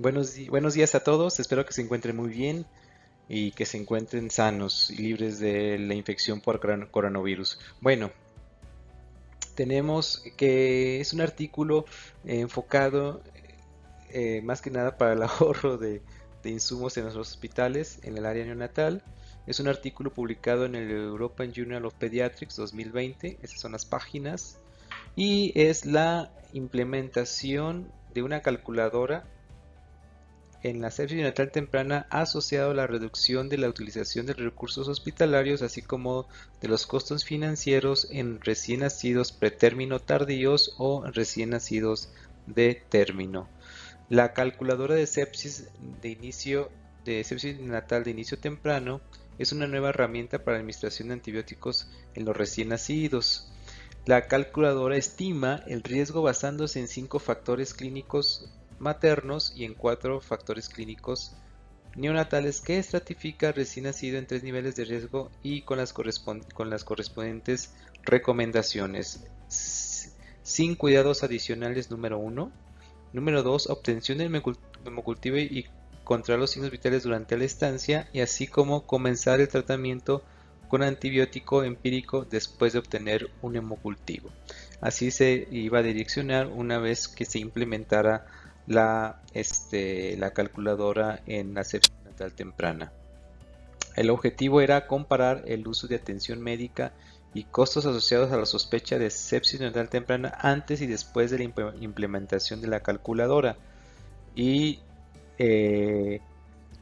Buenos días a todos, espero que se encuentren muy bien y que se encuentren sanos y libres de la infección por coronavirus. Bueno, tenemos que es un artículo enfocado más que nada para el ahorro de insumos en los hospitales en el área neonatal. Es un artículo publicado en el European Journal of Pediatrics 2020, esas son las páginas, y es la implementación de una calculadora en la sepsis neonatal temprana ha asociado la reducción de la utilización de recursos hospitalarios, así como de los costos financieros en recién nacidos pretérmino tardíos o recién nacidos de término. La calculadora de sepsis neonatal de inicio temprano es una nueva herramienta para la administración de antibióticos en los recién nacidos. La calculadora estima el riesgo basándose en 5 factores clínicos maternos y en 4 factores clínicos neonatales que estratifica recién nacido en 3 niveles de riesgo y con las correspondientes recomendaciones. Sin cuidados adicionales número 1. Número 2. Obtención del hemocultivo y controlar los signos vitales durante la estancia y así como comenzar el tratamiento con antibiótico empírico después de obtener un hemocultivo. Así se iba a direccionar una vez que se implementara la calculadora en la sepsis neonatal temprana. El objetivo era comparar el uso de atención médica y costos asociados a la sospecha de sepsis neonatal temprana antes y después de la implementación de la calculadora y eh,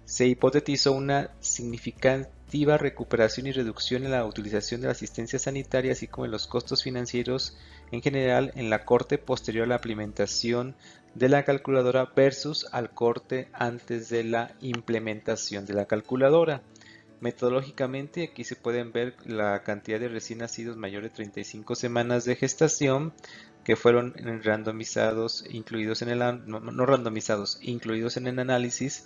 se hipotetizó una significativa recuperación y reducción en la utilización de la asistencia sanitaria, así como en los costos financieros en general en la corte posterior a la implementación de la calculadora versus al corte antes de la implementación de la calculadora. Metodológicamente, aquí se pueden ver la cantidad de recién nacidos mayores de 35 semanas de gestación que fueron randomizados, incluidos en el, no randomizados, incluidos en el análisis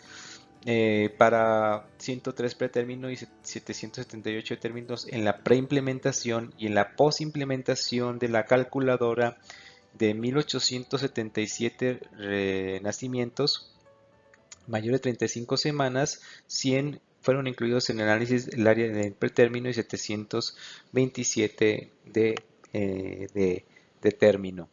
para 103 pretérminos y 778 términos en la preimplementación y en la posimplementación de la calculadora de 1877 nacimientos mayores de 35 semanas, 100 fueron incluidos en el análisis del área del pretérmino y 727 de término.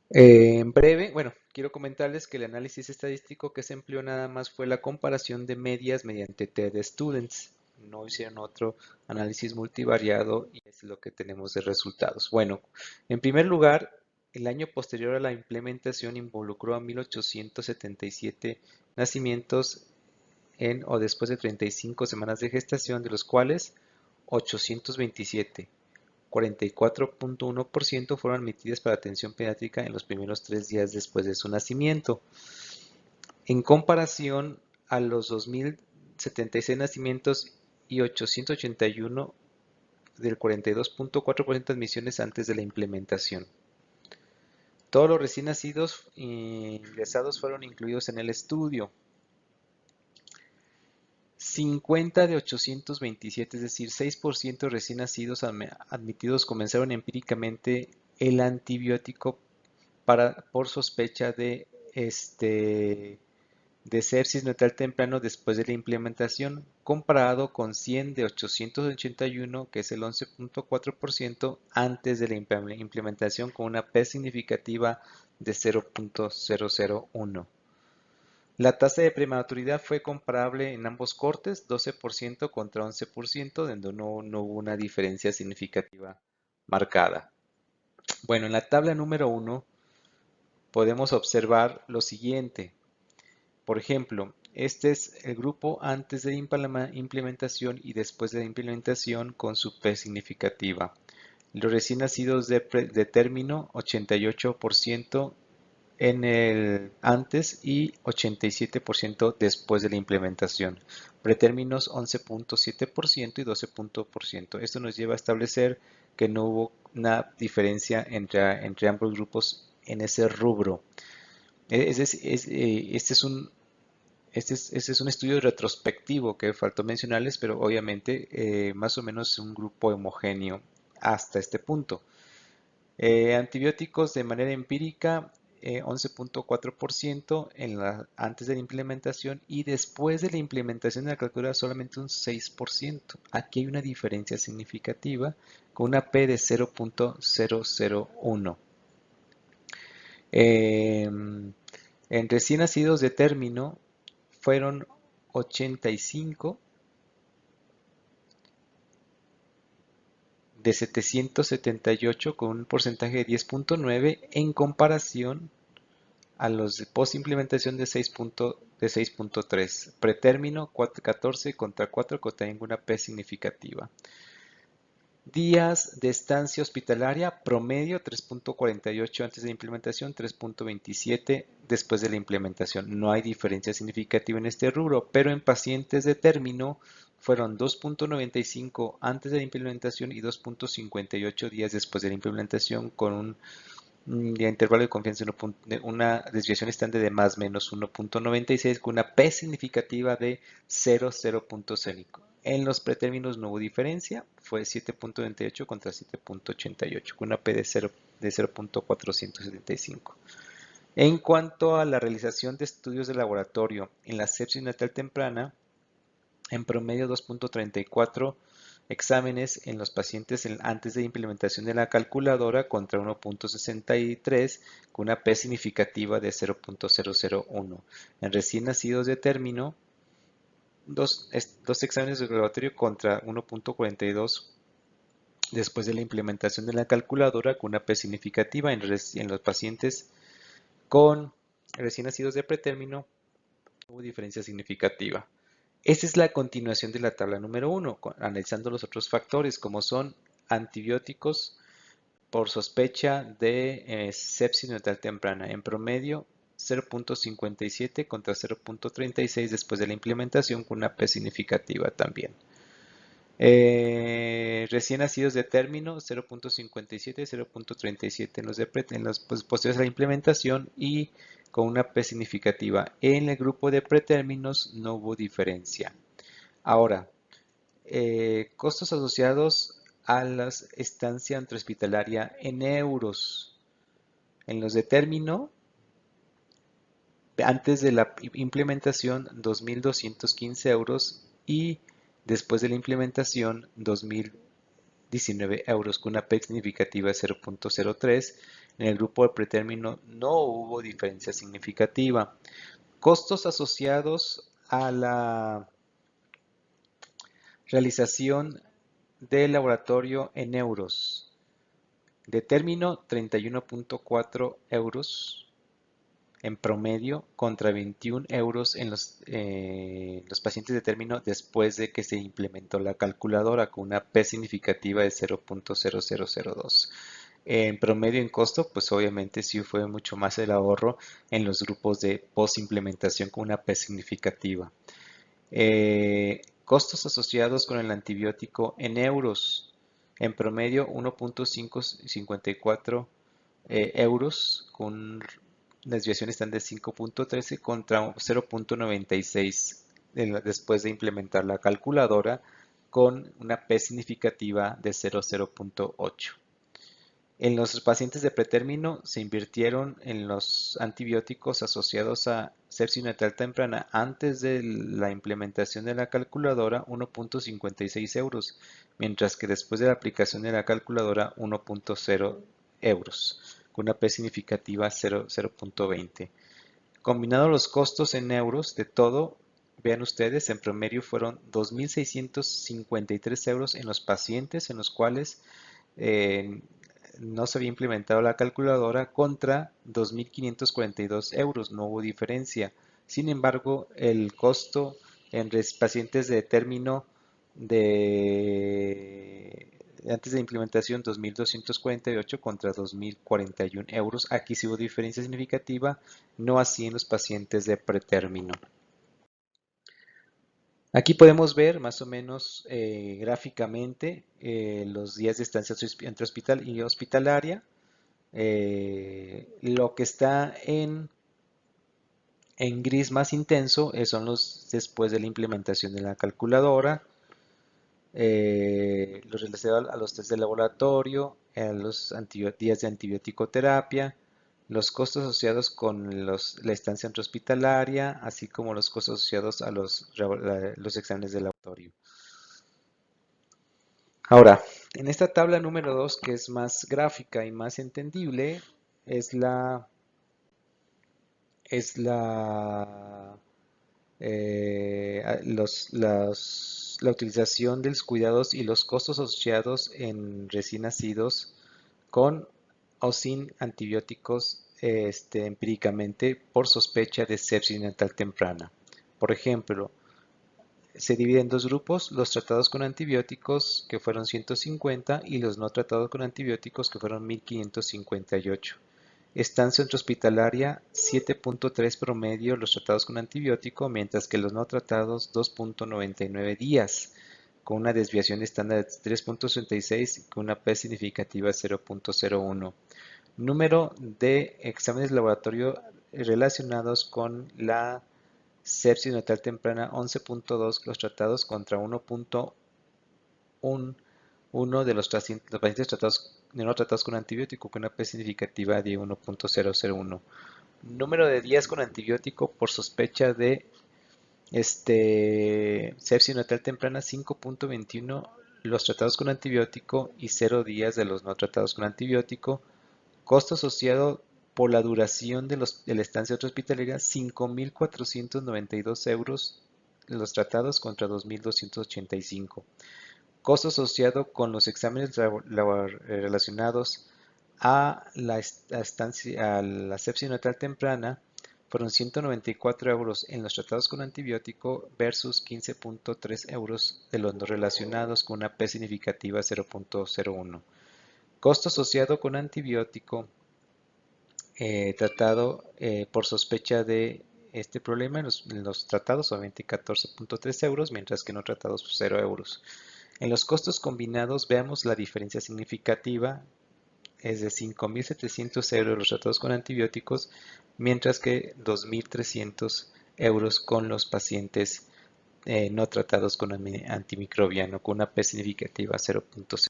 En breve, bueno, quiero comentarles que el análisis estadístico que se empleó nada más fue la comparación de medias mediante TED Students. No hicieron otro análisis multivariado y es lo que tenemos de resultados. Bueno, en primer lugar, el año posterior a la implementación involucró a 1877 nacimientos en o después de 35 semanas de gestación, de los cuales 827 44.1% fueron admitidas para atención pediátrica en los primeros 3 días después de su nacimiento. En comparación a los 2.076 nacimientos y 881 del 42.4% de admisiones antes de la implementación. Todos los recién nacidos ingresados fueron incluidos en el estudio. 50 de 827, es decir, 6% de recién nacidos admitidos comenzaron empíricamente el antibiótico por sospecha de sepsis neonatal temprano después de la implementación, comparado con 100 de 881, que es el 11.4%, antes de la implementación con una P significativa de 0.001. La tasa de prematuridad fue comparable en ambos cortes, 12% contra 11%, donde no hubo una diferencia significativa marcada. Bueno, en la tabla número 1 podemos observar lo siguiente. Por ejemplo, este es el grupo antes de la implementación y después de la implementación con su P significativa. Los recién nacidos de término, 88% en el antes y 87% después de la implementación. Pretérminos 11.7% y 12%. Esto nos lleva a establecer que no hubo una diferencia entre ambos grupos en ese rubro. Este es un estudio retrospectivo que faltó mencionarles, pero obviamente más o menos un grupo homogéneo hasta este punto. Antibióticos de manera empírica, 11.4% antes de la implementación y después de la implementación de la calculadora solamente un 6%. Aquí hay una diferencia significativa con una P de 0.001. En recién nacidos de término fueron 85 de 778 con un porcentaje de 10.9 en comparación a los de post-implementación de 6.3. Pretérmino 14 contra 4 contra ninguna P significativa. Días de estancia hospitalaria promedio 3.48 antes de la implementación, 3.27 después de la implementación. No hay diferencia significativa en este rubro, pero en pacientes de término fueron 2.95 antes de la implementación y 2.58 días después de la implementación con un intervalo de confianza de una desviación estándar de más o menos 1.96 con una P significativa de 0.5. En los pretérminos no hubo diferencia, fue 7.98 contra 7.88 con una P de 0.475. En cuanto a la realización de estudios de laboratorio en la sepsis neonatal temprana, en promedio 2.34 exámenes en los pacientes antes de implementación de la calculadora contra 1.63 con una P significativa de 0.001. En recién nacidos de término, dos exámenes de laboratorio contra 1.42 después de la implementación de la calculadora con una P significativa. En los pacientes con recién nacidos de pretérmino hubo diferencia significativa. Esta es la continuación de la tabla número 1, analizando los otros factores como son antibióticos por sospecha de sepsis neonatal temprana. En promedio 0.57 contra 0.36 después de la implementación con una P significativa también. Recién nacidos de término 0.57, 0.37 en los posteriores a la implementación y con una P significativa. En el grupo de pretérminos no hubo diferencia. Ahora, costos asociados a la estancia intrahospitalaria en euros. En los de término, antes de la implementación, 2.215 euros y después de la implementación, 2.019 euros con una P significativa de 0.03. En el grupo de pretérmino no hubo diferencia significativa. Costos asociados a la realización del laboratorio en euros. De término 31.4 euros en promedio contra 21 euros en los pacientes de término después de que se implementó la calculadora con una P significativa de 0.0002. En promedio en costo, pues obviamente sí fue mucho más el ahorro en los grupos de post implementación con una P significativa. Costos asociados con el antibiótico en euros. En promedio 1.554 euros con desviación estándar de 5.13 contra 0.96 después de implementar la calculadora con una P significativa de 0.8. En los pacientes de pretérmino se invirtieron en los antibióticos asociados a sepsis neonatal temprana antes de la implementación de la calculadora 1.56 euros, mientras que después de la aplicación de la calculadora 1.0 euros, con una P significativa 0.20. Combinados los costos en euros de todo, vean ustedes, en promedio fueron 2.653 euros en los pacientes en los cuales no se había implementado la calculadora contra 2.542 euros, no hubo diferencia. Sin embargo, el costo en pacientes de término antes de implementación 2.248 contra 2.041 euros. Aquí sí hubo diferencia significativa, no así en los pacientes de pretérmino. Aquí podemos ver más o menos gráficamente los días de estancia entre hospital y hospitalaria. Lo que está en gris más intenso son los después de la implementación de la calculadora. lo relacionado a los test de laboratorio, a los días de antibiótico terapia, los costos asociados con la estancia intrahospitalaria, así como los costos asociados a los exámenes de laboratorio. Ahora, en esta tabla número 2, que es más gráfica y más entendible, es la, es la, la utilización de los cuidados y los costos asociados en recién nacidos con o sin antibióticos empíricamente por sospecha de sepsis neonatal temprana. Por ejemplo, se divide en dos grupos, los tratados con antibióticos, que fueron 150, y los no tratados con antibióticos, que fueron 1558. Estancia intrahospitalaria 7.3 promedio los tratados con antibiótico, mientras que los no tratados 2.99 días, con una desviación estándar de 3.66 y con una P significativa de 0.01. Número de exámenes de laboratorio relacionados con la sepsis neonatal temprana 11.2 los tratados contra 1.1 de los pacientes no tratados con antibiótico con una P significativa de 1.001. Número de días con antibiótico por sospecha de sepsis neonatal temprana 5.21 los tratados con antibiótico y 0 días de los no tratados con antibiótico. Costo asociado por la duración de la estancia hospitalaria, 5.492 euros los tratados contra 2.285. Costo asociado con los exámenes relacionados a la sepsis neonatal temprana fueron 194 euros en los tratados con antibiótico versus 15.3 euros de los no relacionados con una P significativa 0.01. Costo asociado con antibiótico tratado por sospecha de este problema en los tratados, obviamente 14.3 euros, mientras que no tratados 0 euros. En los costos combinados veamos la diferencia significativa, es de 5.700 euros los tratados con antibióticos, mientras que 2.300 euros con los pacientes no tratados con antimicrobiano, con una P significativa 0.01.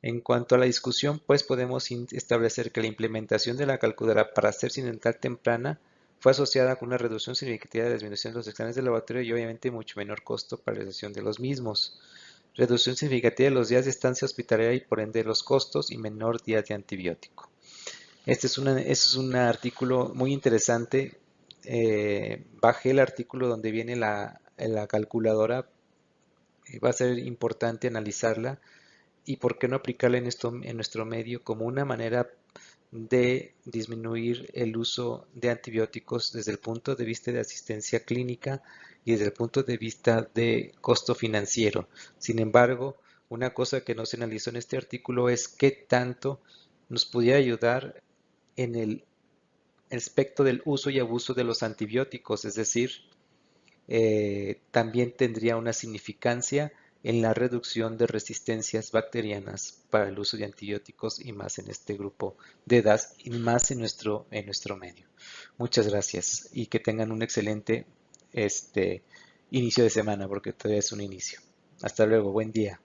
En cuanto a la discusión, pues podemos establecer que la implementación de la calculadora para sepsis neonatal temprana fue asociada con una reducción significativa de la disminución de los exámenes de laboratorio y obviamente mucho menor costo para la realización de los mismos. Reducción significativa de los días de estancia hospitalaria y por ende los costos y menor días de antibiótico. Este es un artículo muy interesante. Bajé el artículo donde viene la calculadora. Va a ser importante analizarla y por qué no aplicarla en nuestro medio como una manera de disminuir el uso de antibióticos desde el punto de vista de asistencia clínica y desde el punto de vista de costo financiero. Sin embargo, una cosa que no se analizó en este artículo es qué tanto nos pudiera ayudar en el aspecto del uso y abuso de los antibióticos, es decir, también tendría una significancia en la reducción de resistencias bacterianas para el uso de antibióticos y más en este grupo de edad y más en nuestro medio. Muchas gracias y que tengan un excelente inicio de semana porque todavía es un inicio. Hasta luego, buen día.